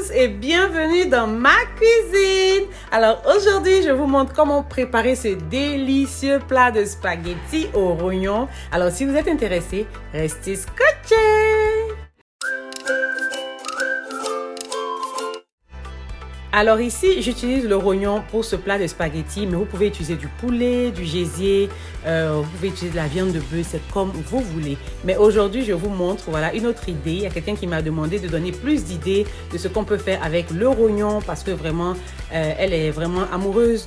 tous et bienvenue dans ma cuisine. Alors aujourd'hui, je vous montre comment préparer ce délicieux plat de spaghettis aux rognons. Alors si vous êtes intéressés, restez scotchés. Alors ici, j'utilise le rognon pour ce plat de spaghettis, mais vous pouvez utiliser du poulet, du gésier, vous pouvez utiliser de la viande de bœuf, c'est comme vous voulez. Mais aujourd'hui, je vous montre voilà, une autre idée. Il y a quelqu'un qui m'a demandé de donner plus d'idées de ce qu'on peut faire avec le rognon parce que vraiment, elle est vraiment amoureuse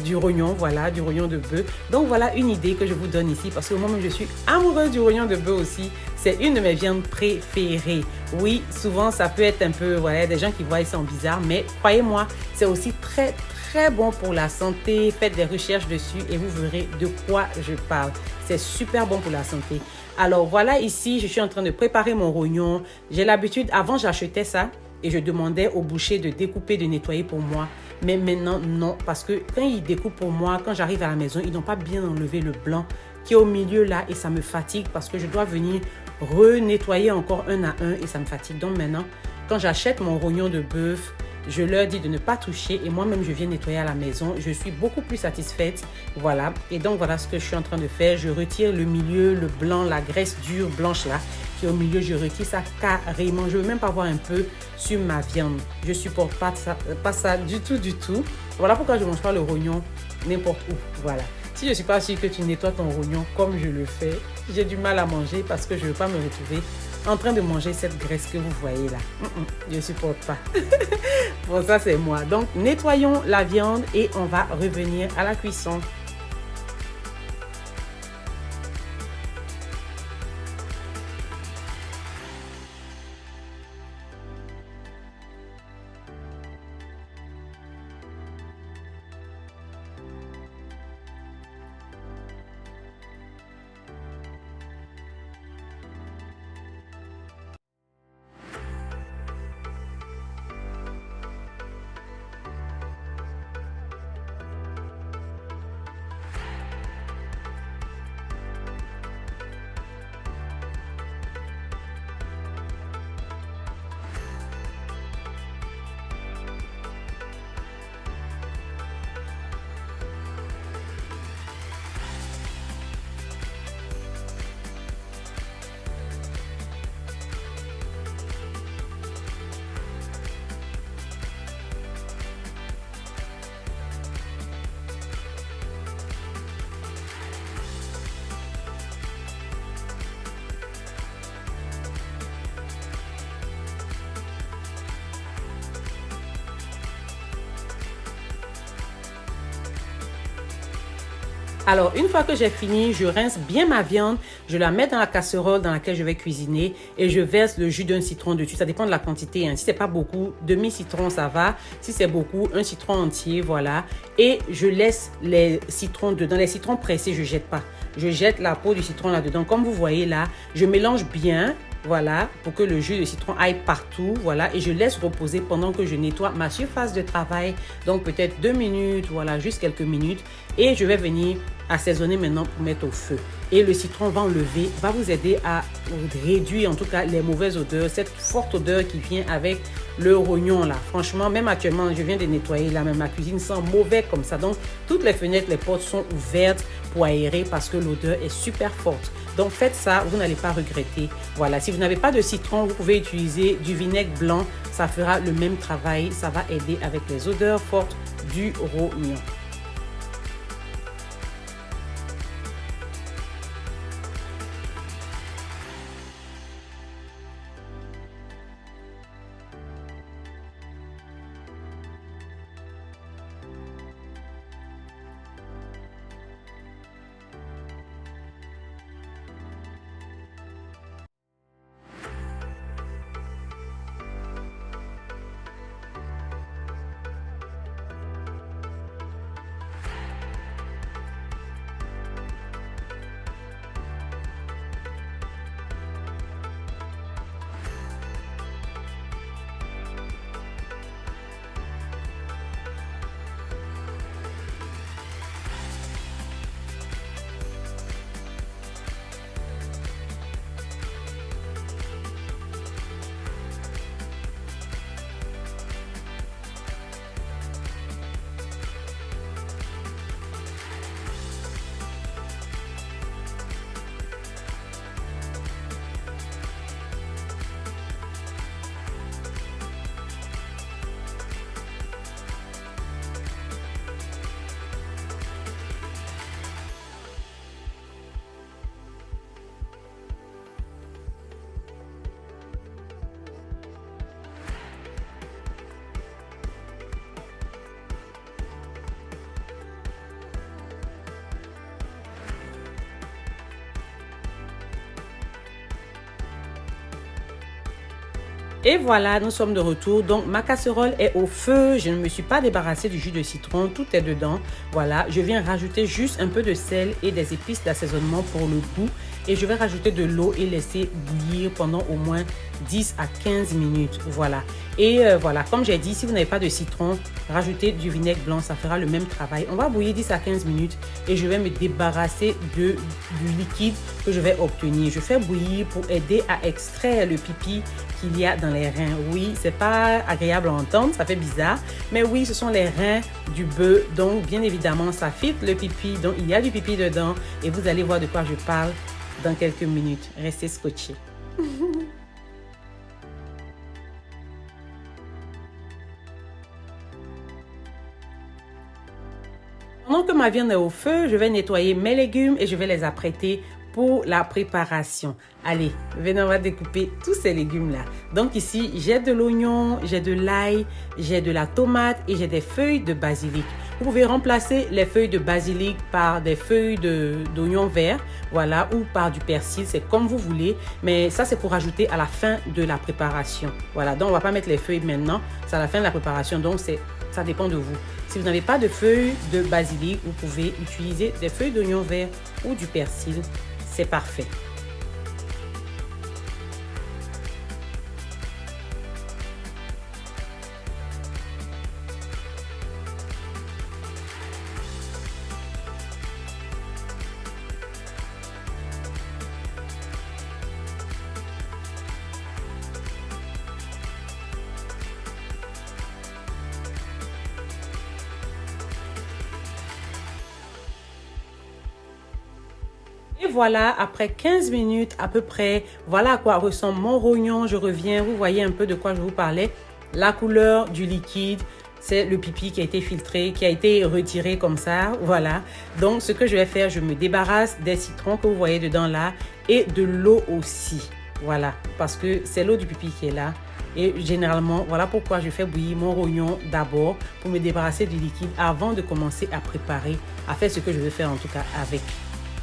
du rognon, voilà, du rognon de bœuf. Donc voilà une idée que je vous donne ici parce que moi-même, je suis amoureuse du rognon de bœuf aussi. C'est une de mes viandes préférées. Oui, souvent, ça peut être un peu, voilà, des gens qui voient ça en bizarre, mais croyez-moi, c'est aussi très bon pour la santé. Faites des recherches dessus et vous verrez de quoi je parle. C'est super bon pour la santé. Alors voilà, ici, je suis en train de préparer mon rognon. J'ai l'habitude, avant j'achetais ça et je demandais au boucher de découper, de nettoyer pour moi. Mais maintenant, non, parce que quand ils découpent pour moi, quand j'arrive à la maison, ils n'ont pas bien enlevé le blanc qui est au milieu là et ça me fatigue parce que je dois venir renettoyer encore un à un et ça me fatigue. Donc maintenant, quand j'achète mon rognon de bœuf, je leur dis de ne pas toucher et moi-même je viens nettoyer à la maison. Je suis beaucoup plus satisfaite. Voilà. Et donc voilà ce que je suis en train de faire. Je retire le milieu, le blanc, la graisse dure blanche là qui est au milieu. Je retire ça carrément. Je ne veux même pas voir un peu sur ma viande. Je ne supporte pas ça du tout. Voilà pourquoi je ne mange pas le rognon n'importe où. Voilà. Si je ne suis pas sûre que tu nettoies ton rognon comme je le fais, j'ai du mal à manger parce que je ne veux pas me retrouver en train de manger cette graisse que vous voyez là. Je ne supporte pas. Bon, ça c'est moi. Donc, nettoyons la viande et on va revenir à la cuisson. Alors, une fois que j'ai fini, je rince bien ma viande, je la mets dans la casserole dans laquelle je vais cuisiner et je verse le jus d'un citron dessus. Ça dépend de la quantité. Hein. Si c'est pas beaucoup, demi-citron, ça va. Si c'est beaucoup, un citron entier, voilà. Et je laisse les citrons dedans. Les citrons pressés, je jette pas. Je jette la peau du citron là-dedans. Comme vous voyez là, je mélange bien. Voilà, pour que le jus de citron aille partout, voilà, et je laisse reposer pendant que je nettoie ma surface de travail, donc peut-être 2 minutes, voilà, juste quelques minutes, et je vais venir assaisonner maintenant pour mettre au feu. Et le citron va enlever, va vous aider à réduire en tout cas les mauvaises odeurs, cette forte odeur qui vient avec le rognon là. Franchement, même actuellement, je viens de nettoyer là, même ma cuisine sent mauvais comme ça, donc toutes les fenêtres, les portes sont ouvertes pour aérer parce que l'odeur est super forte. Donc faites ça, vous n'allez pas regretter. Voilà, si vous n'avez pas de citron, vous pouvez utiliser du vinaigre blanc. Ça fera le même travail. Ça va aider avec les odeurs fortes du rognon. Et voilà, nous sommes de retour. Donc, ma casserole est au feu. Je ne me suis pas débarrassée du jus de citron. Tout est dedans. Voilà, je viens rajouter juste un peu de sel et des épices d'assaisonnement pour le goût. Et je vais rajouter de l'eau et laisser bouillir pendant au moins 10 à 15 minutes. Voilà. Et voilà, comme j'ai dit, si vous n'avez pas de citron, rajoutez du vinaigre blanc. Ça fera le même travail. On va bouillir 10 à 15 minutes et je vais me débarrasser du liquide que je vais obtenir. Je fais bouillir pour aider à extraire le pipi qu'il y a dans les reins. Oui, c'est pas agréable à entendre, ça fait bizarre, mais oui, ce sont les reins du bœuf. Donc, bien évidemment, ça filtre le pipi. Donc, il y a du pipi dedans et vous allez voir de quoi je parle dans quelques minutes. Restez scotchés. Pendant que ma viande est au feu, je vais nettoyer mes légumes et je vais les apprêter pour la préparation. Allez, venez, on va découper tous ces légumes-là. Donc ici, j'ai de l'oignon, j'ai de l'ail, j'ai de la tomate et j'ai des feuilles de basilic. Vous pouvez remplacer les feuilles de basilic par des feuilles d'oignon vert, voilà, ou par du persil, c'est comme vous voulez. Mais ça, c'est pour ajouter à la fin de la préparation. Voilà, donc on ne va pas mettre les feuilles maintenant, c'est à la fin de la préparation, donc ça dépend de vous. Si vous n'avez pas de feuilles de basilic, vous pouvez utiliser des feuilles d'oignon vert ou du persil. C'est parfait. Et voilà, après 15 minutes à peu près, voilà à quoi ressemble mon rognon. Je reviens, vous voyez un peu de quoi je vous parlais. La couleur du liquide, c'est le pipi qui a été filtré, qui a été retiré comme ça, voilà. Donc, ce que je vais faire, je me débarrasse des citrons que vous voyez dedans là et de l'eau aussi, voilà. Parce que c'est l'eau du pipi qui est là. Et généralement, voilà pourquoi je fais bouillir mon rognon d'abord pour me débarrasser du liquide avant de commencer à préparer, à faire ce que je veux faire en tout cas avec,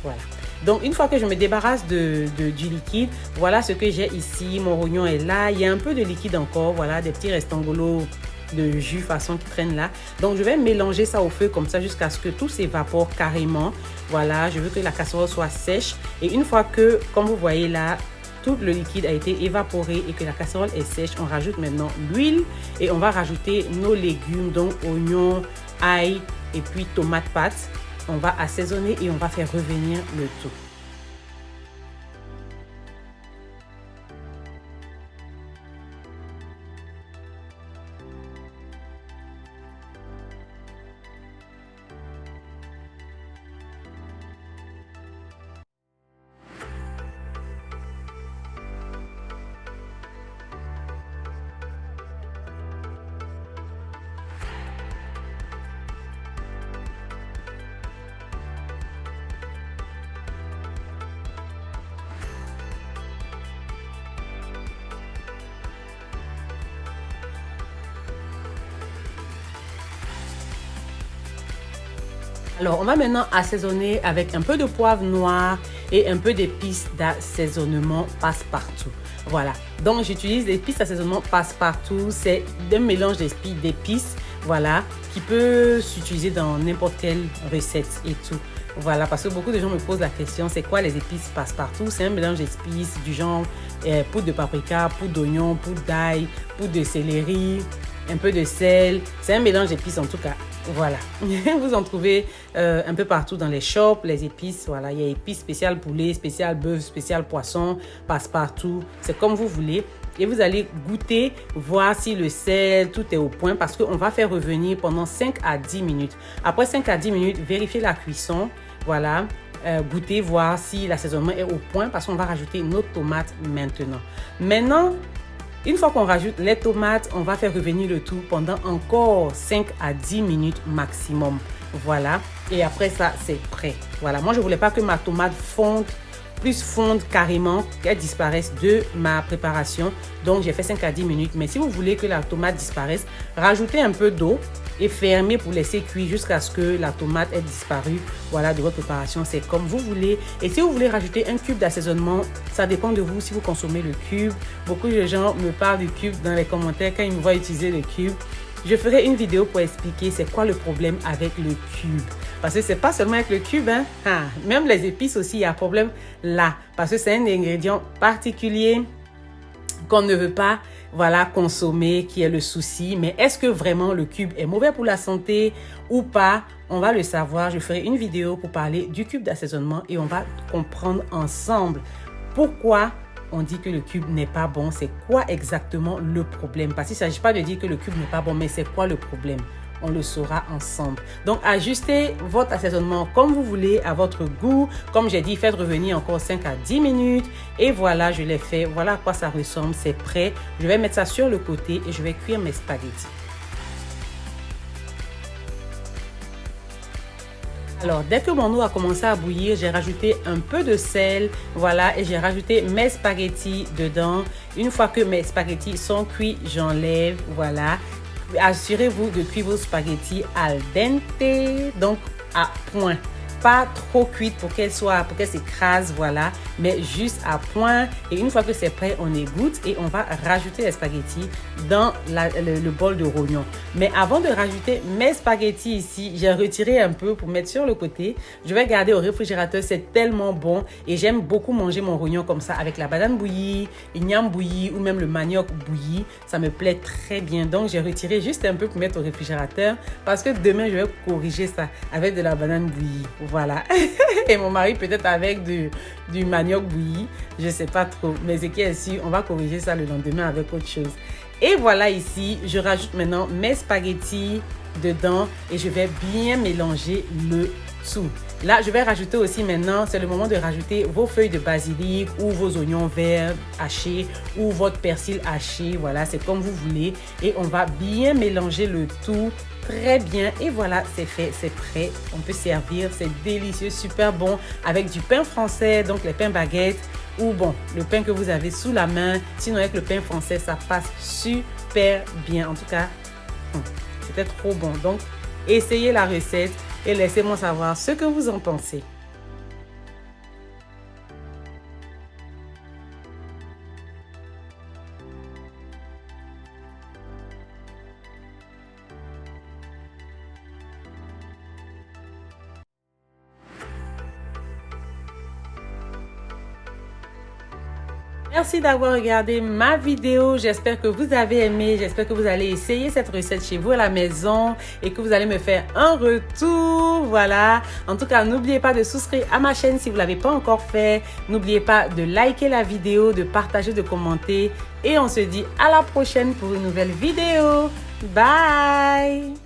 voilà. Donc, une fois que je me débarrasse du liquide, voilà ce que j'ai ici. Mon rognon est là. Il y a un peu de liquide encore. Voilà, des petits rectangles de jus façon qui traînent là. Donc, je vais mélanger ça au feu comme ça jusqu'à ce que tout s'évapore carrément. Voilà, je veux que la casserole soit sèche. Et une fois que, comme vous voyez là, tout le liquide a été évaporé et que la casserole est sèche, on rajoute maintenant l'huile et on va rajouter nos légumes, donc oignons, ail et puis tomates pâtes. On va assaisonner et on va faire revenir le tout. Alors, on va maintenant assaisonner avec un peu de poivre noir et un peu d'épices d'assaisonnement passe-partout. Voilà, donc j'utilise des épices d'assaisonnement passe-partout. C'est un mélange d'épices, voilà, qui peut s'utiliser dans n'importe quelle recette et tout. Voilà, parce que beaucoup de gens me posent la question, c'est quoi les épices passe-partout? C'est un mélange d'épices du genre poudre de paprika, poudre d'oignon, poudre d'ail, poudre de céleri, un peu de sel. C'est un mélange d'épices en tout cas. Voilà, vous en trouvez un peu partout dans les shops, les épices. Voilà, il y a épices spéciales poulet, spéciales bœuf, spéciales poisson, passe-partout. C'est comme vous voulez. Et vous allez goûter, voir si le sel, tout est au point parce qu'on va faire revenir pendant 5 à 10 minutes. Après 5 à 10 minutes, vérifiez la cuisson. Voilà, goûter, voir si l'assaisonnement est au point parce qu'on va rajouter nos tomates maintenant. Maintenant, une fois qu'on rajoute les tomates, on va faire revenir le tout pendant encore 5 à 10 minutes maximum. Voilà, et après ça, c'est prêt. Voilà, moi je ne voulais pas que ma tomate fonde plus fondre carrément, qu'elle disparaisse de ma préparation. Donc j'ai fait 5 à 10 minutes. Mais si vous voulez que la tomate disparaisse, rajoutez un peu d'eau et fermez pour laisser cuire jusqu'à ce que la tomate ait disparu. Voilà, de votre préparation, c'est comme vous voulez. Et si vous voulez rajouter un cube d'assaisonnement, ça dépend de vous si vous consommez le cube. Beaucoup de gens me parlent du cube dans les commentaires quand ils me voient utiliser le cube. Je ferai une vidéo pour expliquer c'est quoi le problème avec le cube. Parce que c'est pas seulement avec le cube, hein. Même les épices aussi, il y a un problème là. Parce que c'est un ingrédient particulier qu'on ne veut pas, voilà, consommer, qui est le souci. Mais est-ce que vraiment le cube est mauvais pour la santé ou pas? On va le savoir. Je ferai une vidéo pour parler du cube d'assaisonnement et on va comprendre ensemble pourquoi on dit que le cube n'est pas bon. C'est quoi exactement le problème? Parce qu'il ne s'agit pas de dire que le cube n'est pas bon, mais c'est quoi le problème? On le saura ensemble. Donc, ajustez votre assaisonnement comme vous voulez, à votre goût. Comme j'ai dit, faites revenir encore 5 à 10 minutes. Et voilà, je l'ai fait. Voilà à quoi ça ressemble. C'est prêt. Je vais mettre ça sur le côté et je vais cuire mes spaghettis. Alors, dès que mon eau a commencé à bouillir, j'ai rajouté un peu de sel, voilà, et j'ai rajouté mes spaghettis dedans. Une fois que mes spaghettis sont cuits, j'enlève, voilà. Assurez-vous de cuire vos spaghettis al dente, donc à point. Pas trop cuite pour qu'elle s'écrase, voilà, mais juste à point. Et une fois que c'est prêt, on égoutte et on va rajouter les spaghettis dans le bol de rognon. Mais avant de rajouter mes spaghettis ici, j'ai retiré un peu pour mettre sur le côté. Je vais garder au réfrigérateur, c'est tellement bon et j'aime beaucoup manger mon rognon comme ça avec la banane bouillie, l'igname bouilli ou même le manioc bouilli. Ça me plaît très bien. Donc, j'ai retiré juste un peu pour mettre au réfrigérateur parce que demain, je vais corriger ça avec de la banane bouillie. Voilà. Et mon mari peut-être avec du manioc bouilli. Je ne sais pas trop. Mais ce qui est sûr, on va corriger ça le lendemain avec autre chose. Et voilà ici, je rajoute maintenant mes spaghettis dedans et je vais bien mélanger le tout. Là, je vais rajouter aussi maintenant, c'est le moment de rajouter vos feuilles de basilic ou vos oignons verts hachés ou votre persil haché. Voilà, c'est comme vous voulez. Et on va bien mélanger le tout très bien. Et voilà, c'est fait, c'est prêt. On peut servir, c'est délicieux, super bon avec du pain français, donc les pains baguettes ou bon, le pain que vous avez sous la main. Sinon, avec le pain français, ça passe super bien. En tout cas, c'était trop bon. Donc, essayez la recette et laissez-moi savoir ce que vous en pensez. Merci d'avoir regardé ma vidéo. J'espère que vous avez aimé. J'espère que vous allez essayer cette recette chez vous à la maison et que vous allez me faire un retour. Voilà. En tout cas, n'oubliez pas de souscrire à ma chaîne si vous ne l'avez pas encore fait. N'oubliez pas de liker la vidéo, de partager, de commenter. Et on se dit à la prochaine pour une nouvelle vidéo. Bye!